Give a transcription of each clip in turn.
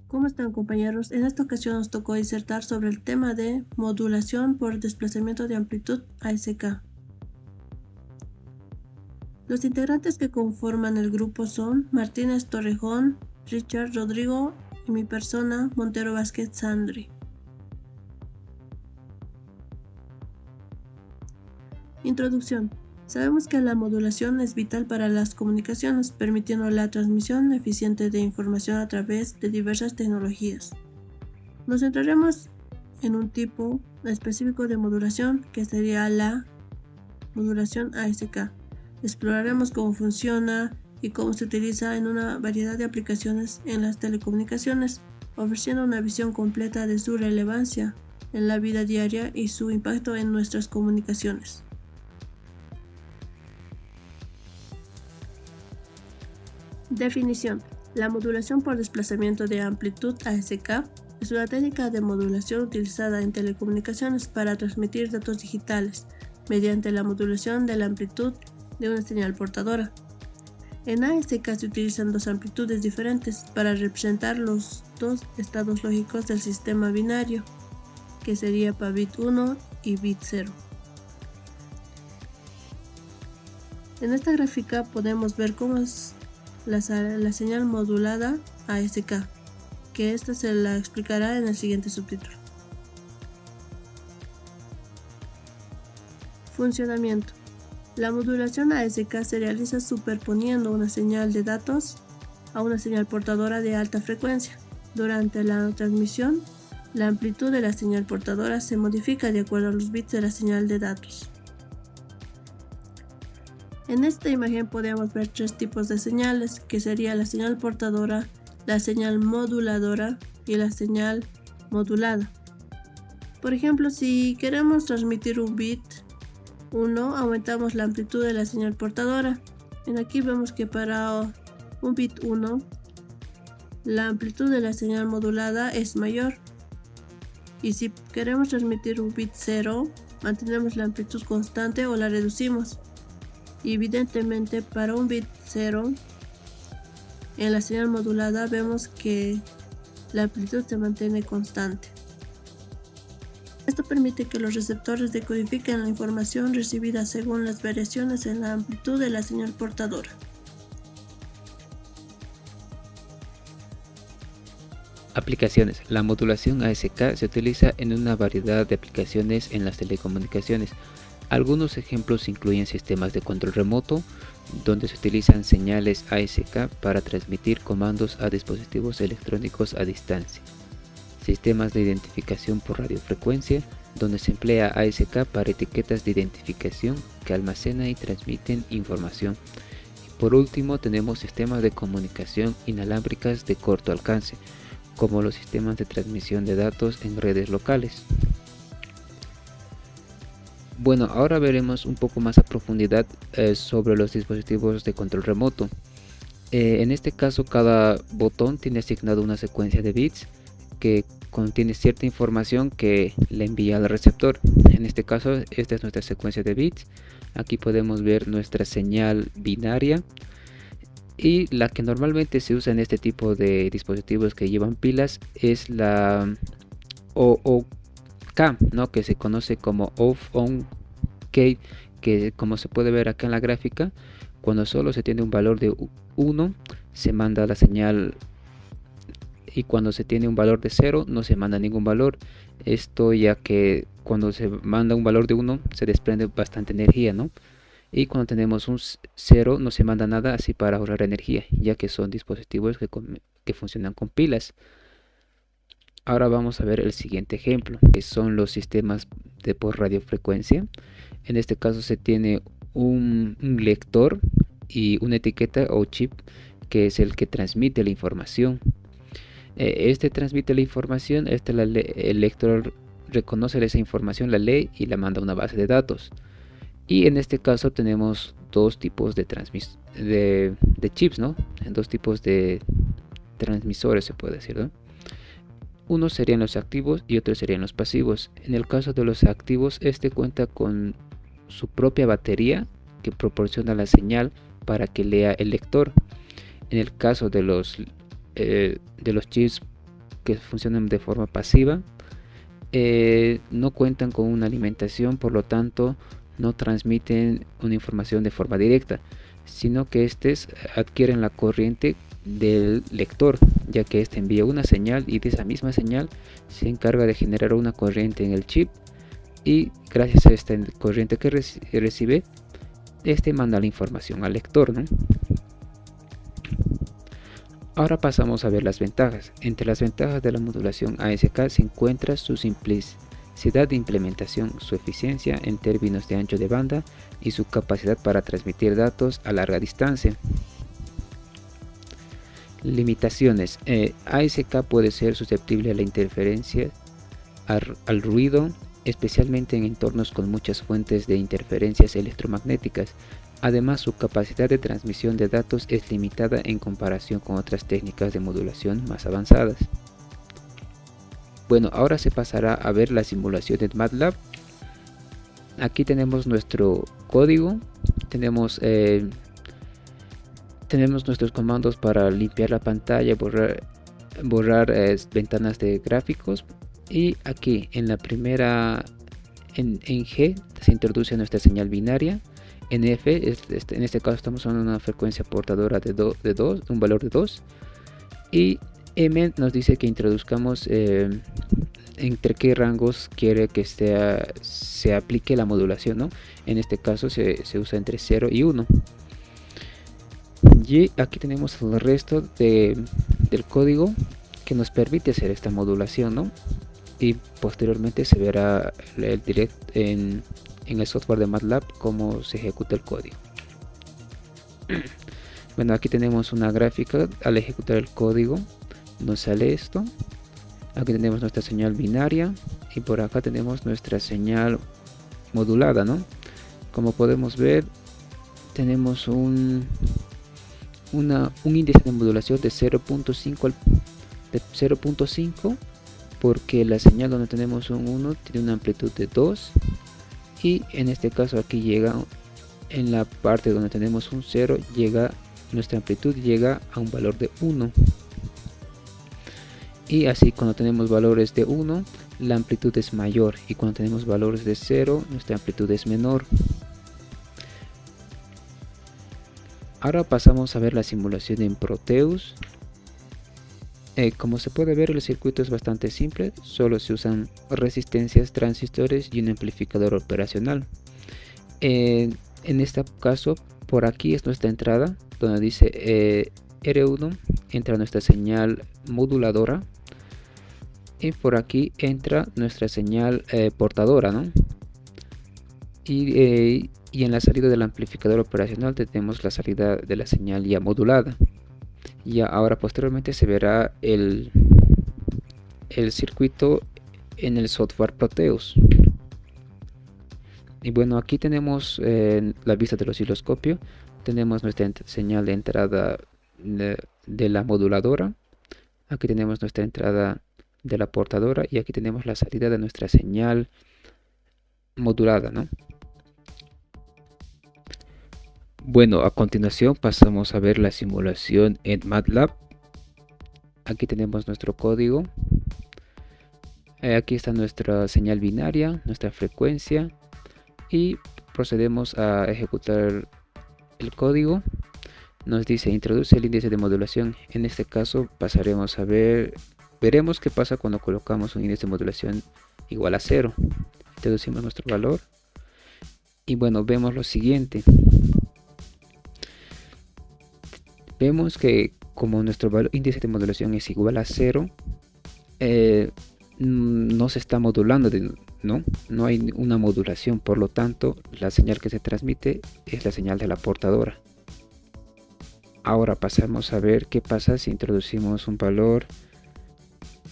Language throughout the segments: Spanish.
¿Cómo están, compañeros? En esta ocasión nos tocó disertar sobre el tema de modulación por desplazamiento de amplitud ASK. Los integrantes que conforman el grupo son Martínez Torrejón, Richard Rodrigo y mi persona, Montero Vázquez Sandri. Introducción. Sabemos que la modulación es vital para las comunicaciones, permitiendo la transmisión eficiente de información a través de diversas tecnologías. Nos centraremos en un tipo específico de modulación, que sería la modulación ASK. Exploraremos cómo funciona y cómo se utiliza en una variedad de aplicaciones en las telecomunicaciones, ofreciendo una visión completa de su relevancia en la vida diaria y su impacto en nuestras comunicaciones. Definición. La modulación por desplazamiento de amplitud ASK es una técnica de modulación utilizada en telecomunicaciones para transmitir datos digitales mediante la modulación de la amplitud de una señal portadora. En ASK se utilizan dos amplitudes diferentes para representar los dos estados lógicos del sistema binario, que sería para bit 1 y bit 0. En esta gráfica podemos ver cómo es la señal modulada ASK, que esta se la explicará en el siguiente subtítulo. Funcionamiento. La modulación ASK se realiza superponiendo una señal de datos a una señal portadora de alta frecuencia. Durante la transmisión, la amplitud de la señal portadora se modifica de acuerdo a los bits de la señal de datos. En esta imagen podemos ver tres tipos de señales, que sería la señal portadora, la señal moduladora y la señal modulada. Por ejemplo, si queremos transmitir un bit 1, aumentamos la amplitud de la señal portadora. Aquí vemos que para un bit 1, la amplitud de la señal modulada es mayor. Y si queremos transmitir un bit 0, mantenemos la amplitud constante o la reducimos. Y evidentemente para un bit 0, en la señal modulada vemos que la amplitud se mantiene constante. Esto permite que los receptores decodifiquen la información recibida según las variaciones en la amplitud de la señal portadora. Aplicaciones. La modulación ASK se utiliza en una variedad de aplicaciones en las telecomunicaciones. Algunos ejemplos incluyen sistemas de control remoto, donde se utilizan señales ASK para transmitir comandos a dispositivos electrónicos a distancia. Sistemas de identificación por radiofrecuencia, donde se emplea ASK para etiquetas de identificación que almacenan y transmiten información. Y por último, tenemos sistemas de comunicación inalámbricas de corto alcance, como los sistemas de transmisión de datos en redes locales. Bueno, ahora veremos un poco más a profundidad sobre los dispositivos de control remoto. En este caso, cada botón tiene asignado una secuencia de bits que contiene cierta información que le envía al receptor. En este caso, esta es nuestra secuencia de bits. Aquí podemos ver nuestra señal binaria, y la que normalmente se usa en este tipo de dispositivos que llevan pilas es la OOK, ¿no? Que se conoce como off-on key, que como se puede ver acá en la gráfica, cuando solo se tiene un valor de 1 se manda la señal, y cuando se tiene un valor de 0 no se manda ningún valor. Esto ya que cuando se manda un valor de 1 se desprende bastante energía, ¿no? Y cuando tenemos un 0 no se manda nada, así para ahorrar energía, ya que son dispositivos que funcionan con pilas. Ahora vamos a ver el siguiente ejemplo, que son los sistemas de por radiofrecuencia. En este caso se tiene un lector y una etiqueta o chip, que es el que transmite la información. Este transmite la información, el lector reconoce esa información, la lee y la manda a una base de datos. Y en este caso tenemos dos tipos de chips, ¿no? Dos tipos de transmisores, se puede decir, ¿no? Unos serían los activos y otros serían los pasivos. En el caso de los activos, este cuenta con su propia batería que proporciona la señal para que lea el lector. En el caso de los chips que funcionan de forma pasiva, no cuentan con una alimentación, por lo tanto no transmiten una información de forma directa, sino que estos adquieren la corriente del lector, ya que este envía una señal y de esa misma señal se encarga de generar una corriente en el chip, y gracias a esta corriente que recibe, este manda la información al lector, ¿no? Ahora pasamos a ver las ventajas. Entre las ventajas de la modulación ASK se encuentra su simplicidad de implementación, su eficiencia en términos de ancho de banda y su capacidad para transmitir datos a larga distancia. Limitaciones. ASK puede ser susceptible a la interferencia, al ruido, especialmente en entornos con muchas fuentes de interferencias electromagnéticas. Además, su capacidad de transmisión de datos es limitada en comparación con otras técnicas de modulación más avanzadas. Bueno, ahora se pasará a ver la simulación en MATLAB. Aquí tenemos nuestro código, tenemos nuestros comandos para limpiar la pantalla, borrar ventanas de gráficos, y aquí en la primera, en G, se introduce nuestra señal binaria. En F, en este caso estamos usando una frecuencia portadora de 2, un valor de 2, y M nos dice que introduzcamos entre qué rangos quiere que se aplique la modulación, ¿no? En este caso se usa entre 0 y 1. Y aquí tenemos el resto del código que nos permite hacer esta modulación, ¿no? Y posteriormente se verá el en el software de MATLAB cómo se ejecuta el código. Bueno, aquí tenemos una gráfica. Al ejecutar el código nos sale esto. Aquí tenemos nuestra señal binaria y por acá tenemos nuestra señal modulada, ¿no? Como podemos ver, tenemos un índice de modulación de 0.5 porque la señal donde tenemos un 1 tiene una amplitud de 2, y en este caso aquí llega, en la parte donde tenemos un 0, nuestra amplitud llega a un valor de 1, y así cuando tenemos valores de 1 la amplitud es mayor, y cuando tenemos valores de 0 nuestra amplitud es menor. Ahora pasamos a ver la simulación en Proteus. Como se puede ver, el circuito es bastante simple, solo se usan resistencias, transistores y un amplificador operacional. En este caso, por aquí es nuestra entrada, donde dice R1, entra nuestra señal moduladora, y por aquí entra nuestra señal portadora, ¿no? Y en la salida del amplificador operacional tenemos la salida de la señal ya modulada. Y ahora posteriormente se verá el circuito en el software Proteus. Y bueno, aquí tenemos la vista del osciloscopio. Tenemos nuestra señal de entrada de la moduladora. Aquí tenemos nuestra entrada de la portadora, y aquí tenemos la salida de nuestra señal modulada, ¿no? Bueno, a continuación pasamos a ver la simulación en MATLAB. Aquí tenemos nuestro código. Aquí está nuestra señal binaria, nuestra frecuencia, y procedemos a ejecutar el código. Nos dice introduce el índice de modulación. En este caso veremos qué pasa cuando colocamos un índice de modulación igual a 0. Introducimos nuestro valor y bueno, vemos lo siguiente. Vemos que como nuestro índice de modulación es igual a 0, no se está modulando, no hay una modulación, por lo tanto la señal que se transmite es la señal de la portadora. Ahora pasamos a ver qué pasa si introducimos un valor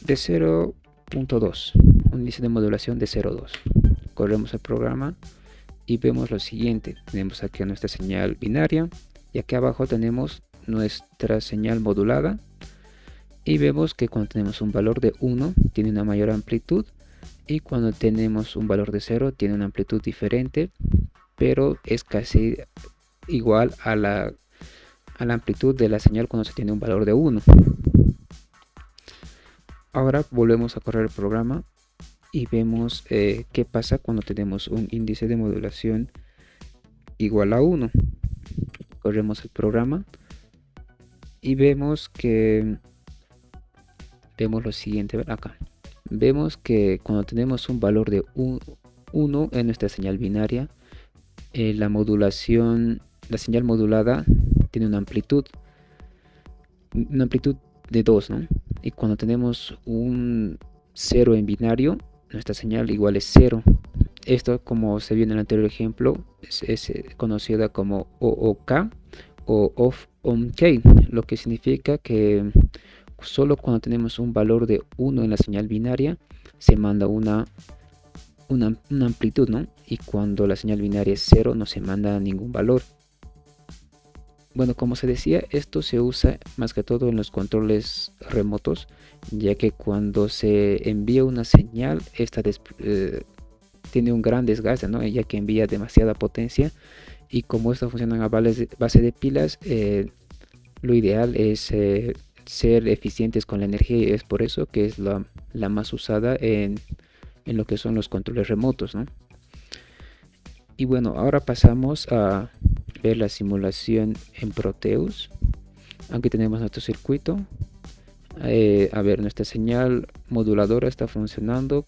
de 0.2, un índice de modulación de 0.2. Corremos el programa y vemos lo siguiente. Tenemos aquí nuestra señal binaria y aquí abajo tenemos nuestra señal modulada, y vemos que cuando tenemos un valor de 1 tiene una mayor amplitud, y cuando tenemos un valor de 0 tiene una amplitud diferente, pero es casi igual a la amplitud de la señal cuando se tiene un valor de 1. Ahora volvemos a correr el programa y vemos qué pasa cuando tenemos un índice de modulación igual a 1. Corremos el programa y vemos lo siguiente. Acá vemos que cuando tenemos un valor de 1 en nuestra señal binaria, la señal modulada tiene una amplitud de 2, ¿no? Y cuando tenemos un 0 en binario, nuestra señal igual es 0. Esto, como se vio en el anterior ejemplo, es conocida como OOK o off-on-k, lo que significa que solo cuando tenemos un valor de 1 en la señal binaria se manda una amplitud, ¿no? Y cuando la señal binaria es 0 no se manda ningún valor. Bueno, como se decía, esto se usa más que todo en los controles remotos, ya que cuando se envía una señal, esta tiene un gran desgaste, ¿no? Ya que envía demasiada potencia, y como esto funciona a base de pilas, lo ideal es ser eficientes con la energía, y es por eso que es la más usada en lo que son los controles remotos, ¿no? Y bueno, ahora pasamos a ver la simulación en Proteus. Aquí tenemos nuestro circuito. A ver, nuestra señal moduladora está funcionando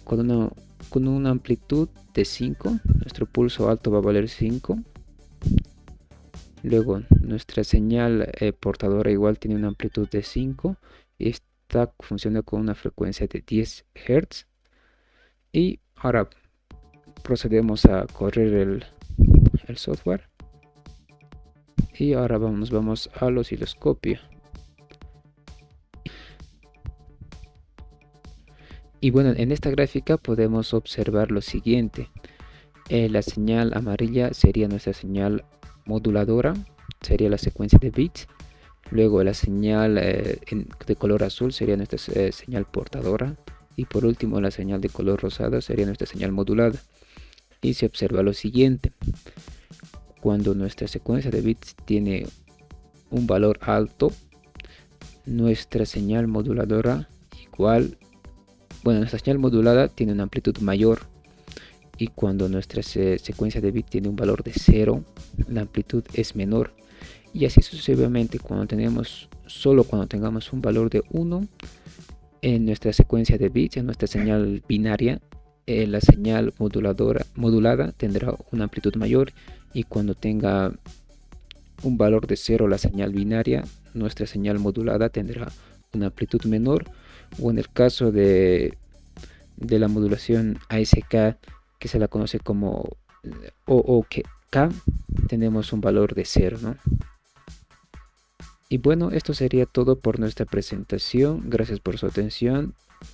con una amplitud de 5. Nuestro pulso alto va a valer 5. Luego nuestra señal portadora igual tiene una amplitud de 5 y está funcionando con una frecuencia de 10 Hz. Y ahora procedemos a correr el software. Y ahora vamos al osciloscopio. Y bueno, en esta gráfica podemos observar lo siguiente. La señal amarilla sería nuestra señal moduladora, sería la secuencia de bits. Luego la señal de color azul sería nuestra señal portadora. Y por último la señal de color rosado sería nuestra señal modulada. Y se observa lo siguiente. Cuando nuestra secuencia de bits tiene un valor alto, nuestra señal moduladora nuestra señal modulada tiene una amplitud mayor, y cuando nuestra secuencia de bits tiene un valor de 0, la amplitud es menor, y así sucesivamente cuando tengamos un valor de 1 en nuestra secuencia de bits, en nuestra señal binaria, la señal modulada tendrá una amplitud mayor, y cuando tenga un valor de 0 la señal binaria, nuestra señal modulada tendrá una amplitud menor, o en el caso de la modulación ASK, que se la conoce como OOK, tenemos un valor de 0, ¿no? Y bueno, esto sería todo por nuestra presentación. Gracias por su atención.